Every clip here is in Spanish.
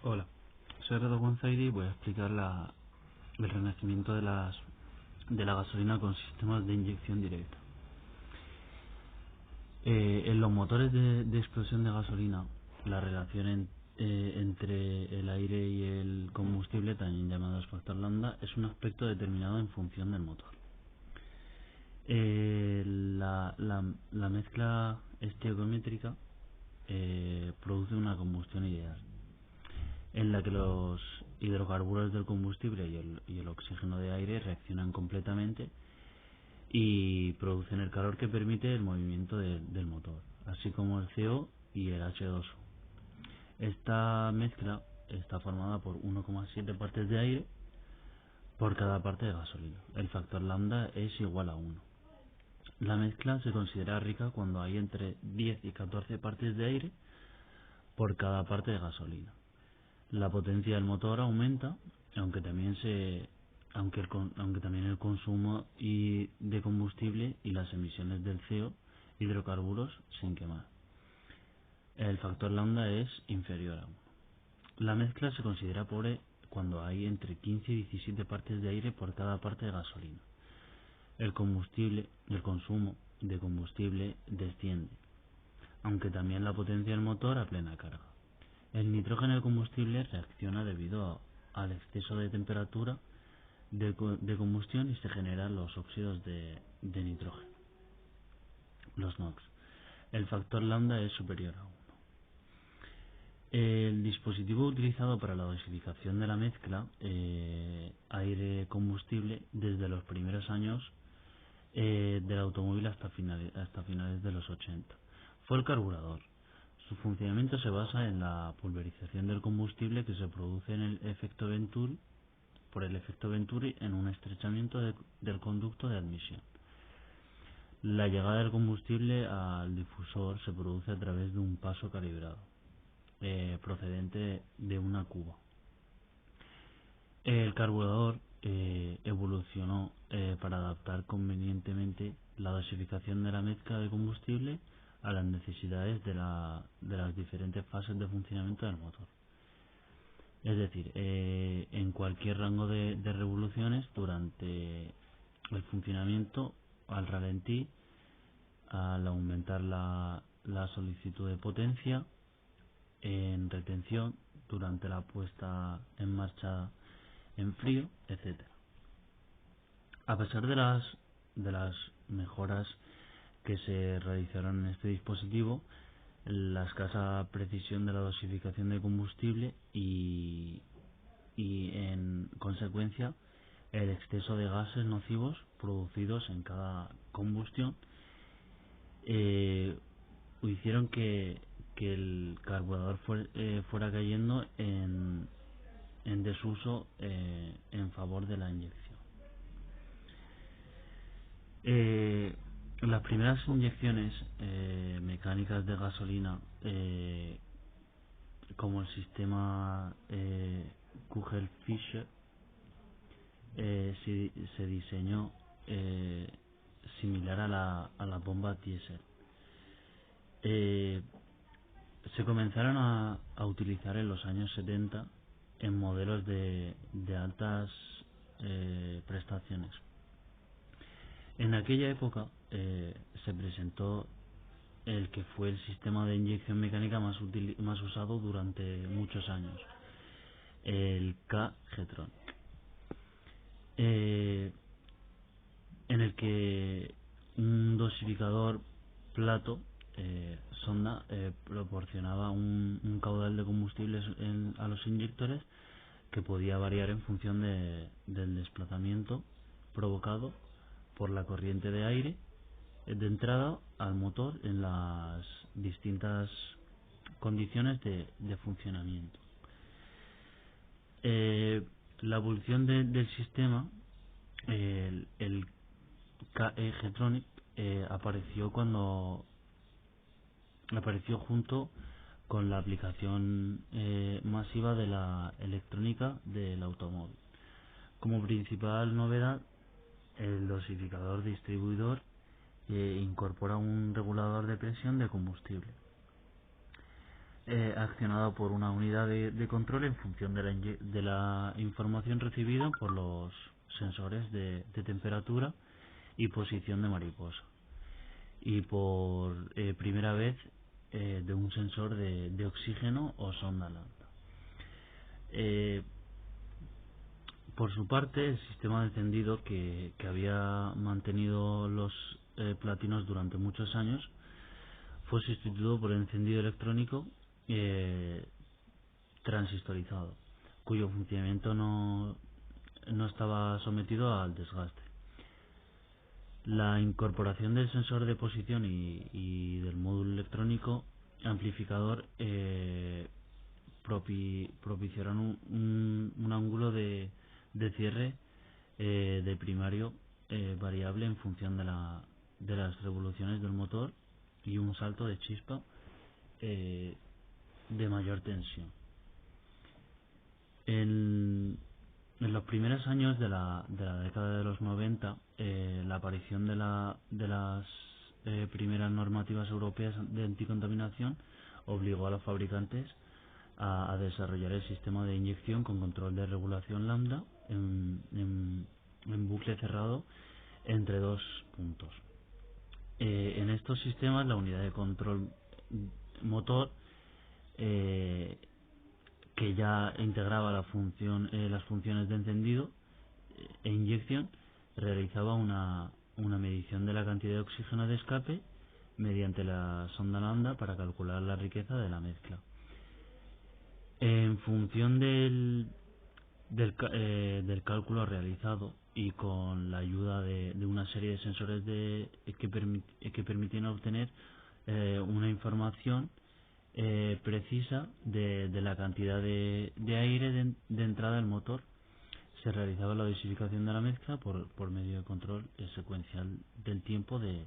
Hola, soy Redo Gonzairi y voy a explicar el renacimiento de la gasolina con sistemas de inyección directa. En los motores de explosión de gasolina, la relación entre el aire y el combustible, también llamado factor lambda, es un aspecto determinado en función del motor. La mezcla estequiométrica produce una combustión ideal, en la que los hidrocarburos del combustible y el oxígeno de aire reaccionan completamente y producen el calor que permite el movimiento del motor, así como el CO y el H2O. Esta mezcla está formada por 1,7 partes de aire por cada parte de gasolina. El factor lambda es igual a 1. La mezcla se considera rica cuando hay entre 10 y 14 partes de aire por cada parte de gasolina. La potencia del motor aumenta, aunque también aunque también el consumo de combustible y las emisiones del CO, hidrocarburos, sin quemar. El factor lambda es inferior a 1. La mezcla se considera pobre cuando hay entre 15 y 17 partes de aire por cada parte de gasolina. El consumo de combustible desciende, aunque también la potencia del motor a plena carga. El nitrógeno del combustible reacciona debido al exceso de temperatura de combustión y se generan los óxidos de nitrógeno, los NOx. El factor lambda es superior a 1. El dispositivo utilizado para la dosificación de la mezcla aire-combustible desde los primeros años del automóvil hasta finales de los 80 fue el carburador. Su funcionamiento se basa en la pulverización del combustible que se produce en el efecto Venturi, por el efecto Venturi en un estrechamiento del conducto de admisión. La llegada del combustible al difusor se produce a través de un paso calibrado, procedente de una cuba. El carburador evolucionó para adaptar convenientemente la dosificación de la mezcla de combustible a las necesidades de las diferentes fases de funcionamiento del motor. Es decir, en cualquier rango de revoluciones durante el funcionamiento, al ralentí, al aumentar la solicitud de potencia, en retención, durante la puesta en marcha en frío, etcétera. A pesar de las mejoras que se realizaron en este dispositivo, la escasa precisión de la dosificación de combustible y en consecuencia el exceso de gases nocivos producidos en cada combustión eh, hicieron que el carburador fuera cayendo en desuso en favor de la inyección. Las primeras inyecciones mecánicas de gasolina, como el sistema Kugel-Fischer, se diseñó similar a la bomba diésel. Eh, Se comenzaron a utilizar en los años 70 en modelos de altas prestaciones. En aquella época se presentó el que fue el sistema de inyección mecánica más usado durante muchos años, el K-Getronic, eh, en el que un dosificador plato sonda proporcionaba un caudal de combustible a los inyectores que podía variar en función del desplazamiento provocado por la corriente de aire de entrada al motor en las distintas condiciones de funcionamiento. La evolución del sistema, el KE Getronic, apareció junto con la aplicación masiva de la electrónica del automóvil. Como principal novedad, el dosificador distribuidor incorpora un regulador de presión de combustible. accionado por una unidad de control en función de la información recibida por los sensores de temperatura y posición de mariposa, y por primera vez de un sensor de oxígeno o sonda lambda. Eh, por su parte, el sistema de encendido que había mantenido los platinos durante muchos años fue sustituido por el encendido electrónico eh, transistorizado, cuyo funcionamiento no estaba sometido al desgaste. La incorporación del sensor de posición y del módulo electrónico amplificador propiciarán un ángulo de cierre de primario variable en función de las revoluciones del motor, y un salto de chispa de mayor tensión. En los primeros años de la década de los 90, la aparición de las primeras normativas europeas de anticontaminación obligó a los fabricantes a desarrollar el sistema de inyección con control de regulación lambda en bucle cerrado entre dos puntos. En estos sistemas, la unidad de control motor, que ya integraba las funciones de encendido e inyección, realizaba una medición de la cantidad de oxígeno de escape mediante la sonda lambda para calcular la riqueza de la mezcla. En función del cálculo realizado, y con la ayuda de una serie de sensores que permitían obtener una información precisa de la cantidad de aire de entrada del motor, se realizaba la dosificación de la mezcla por medio de control secuencial del tiempo de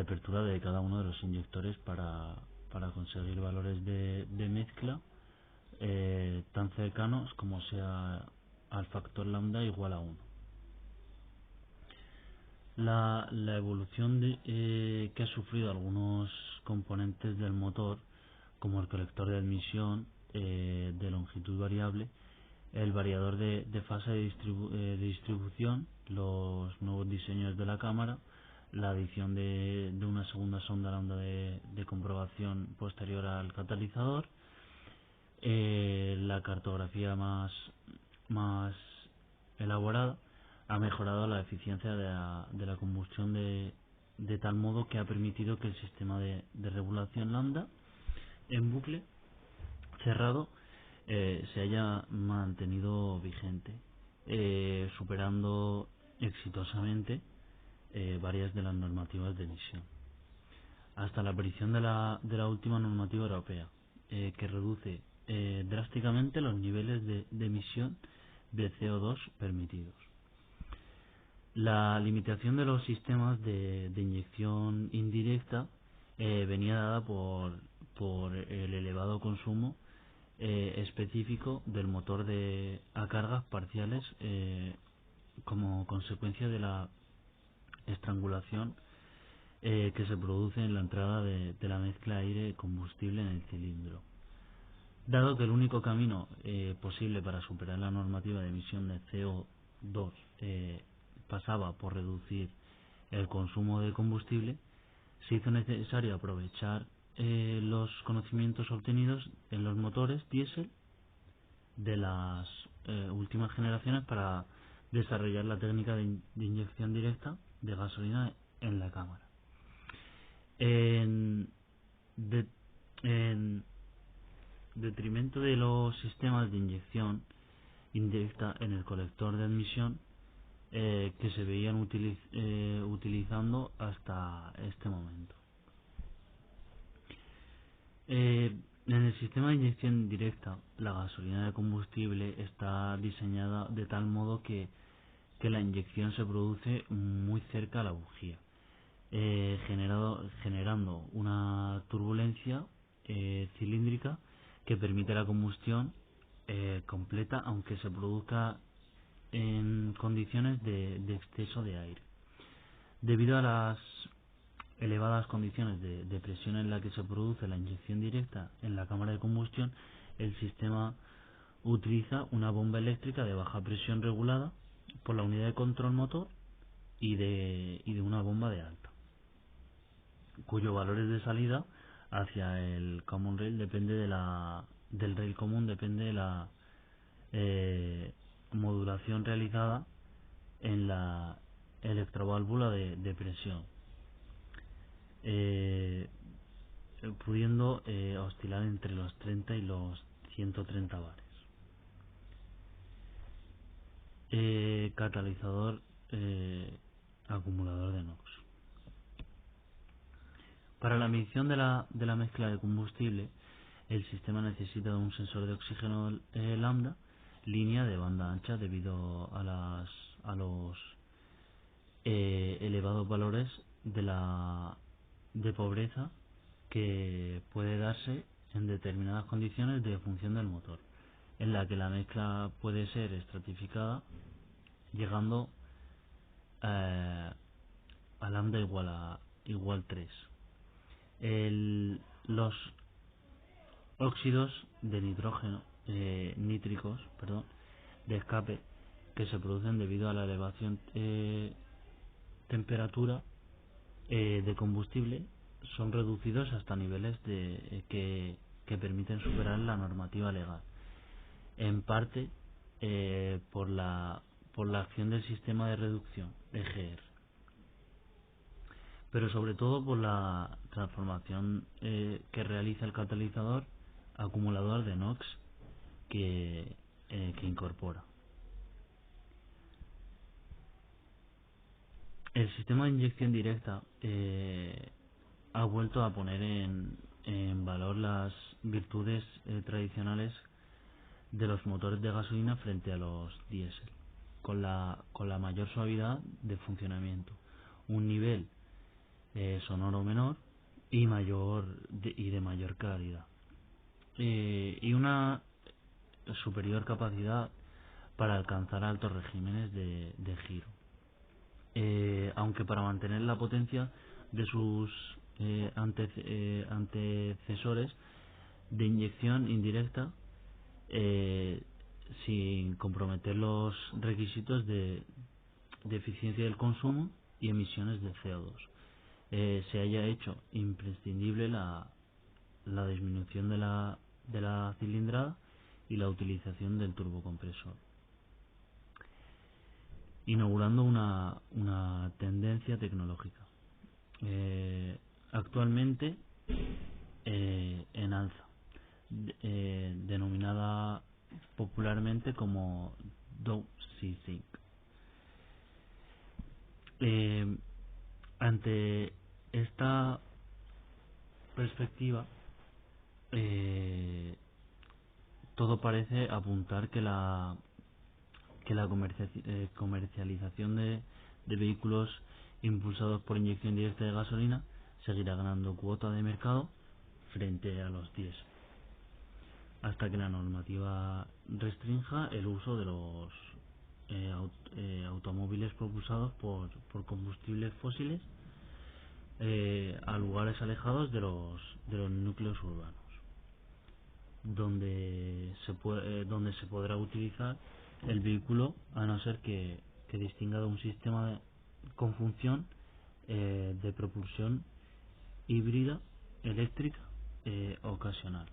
apertura de cada uno de los inyectores para conseguir valores de mezcla tan cercanos como sea al factor lambda igual a 1. La evolución que ha sufrido algunos componentes del motor, como el colector de admisión de longitud variable, el variador de fase de distribución, los nuevos diseños de la cámara, la adición de una segunda sonda lambda de comprobación posterior al catalizador, la cartografía más elaborada, ha mejorado la eficiencia de la combustión de tal modo que ha permitido que el sistema de regulación lambda en bucle cerrado se haya mantenido vigente, superando exitosamente varias de las normativas de emisión, hasta la aparición de la última normativa europea, que reduce drásticamente los niveles de emisión de CO2 permitidos. La limitación de los sistemas de inyección indirecta venía dada por el elevado consumo específico del motor a cargas parciales como consecuencia de la estrangulación que se produce en la entrada de la mezcla aire-combustible en el cilindro. Dado que el único camino posible para superar la normativa de emisión de CO2 pasaba por reducir el consumo de combustible, se hizo necesario aprovechar los conocimientos obtenidos en los motores diésel de las últimas generaciones para desarrollar la técnica de inyección directa de gasolina en la cámara. En detrimento de los sistemas de inyección indirecta en el colector de admisión que se veían utilizando hasta este momento. En el sistema de inyección directa, la gasolina de combustible está diseñada de tal modo que la inyección se produce muy cerca a la bujía, generando una turbulencia cilíndrica que permite la combustión completa, aunque se produzca en condiciones de exceso de aire. Debido a elevadas condiciones de presión en la que se produce la inyección directa en la cámara de combustión, el sistema utiliza una bomba eléctrica de baja presión regulada por la unidad de control motor y de una bomba de alta, cuyos valores de salida hacia el common rail del rail común depende de la modulación realizada en la electroválvula de presión, eh, pudiendo oscilar entre los 30 y los 130 bares. Catalizador acumulador de NOx. Para la medición de la mezcla de combustible, el sistema necesita de un sensor de oxígeno lambda, línea de banda ancha, debido a los elevados valores de pobreza que puede darse en determinadas condiciones de función del motor, en la que la mezcla puede ser estratificada llegando a lambda igual 3. Los óxidos de nitrógeno nítricos, de escape, que se producen debido a la elevación temperatura de combustible, son reducidos hasta niveles que permiten superar la normativa legal, en parte por la acción del sistema de reducción EGR, pero sobre todo por la transformación que realiza el catalizador acumulador de NOx que incorpora. El sistema de inyección directa ha vuelto a poner en valor las virtudes tradicionales de los motores de gasolina frente a los diésel, con la mayor suavidad de funcionamiento, un nivel sonoro menor y de mayor calidad, y una superior capacidad para alcanzar altos regímenes de giro, aunque para mantener la potencia de sus antecesores de inyección indirecta, sin comprometer los requisitos de eficiencia del consumo y emisiones de CO2. Se haya hecho imprescindible la disminución de la cilindrada y la utilización del turbocompresor, inaugurando una tendencia tecnológica actualmente en alza, denominada popularmente como DOE-C-Sync. Ante esta perspectiva, todo parece apuntar que la comercialización de vehículos impulsados por inyección directa de gasolina seguirá ganando cuota de mercado frente a los diésel, hasta que la normativa restrinja el uso de los automóviles propulsados por combustibles fósiles a lugares alejados de los núcleos urbanos, donde se podrá utilizar el vehículo, a no ser que distinga de un sistema con función de propulsión híbrida eléctrica ocasional.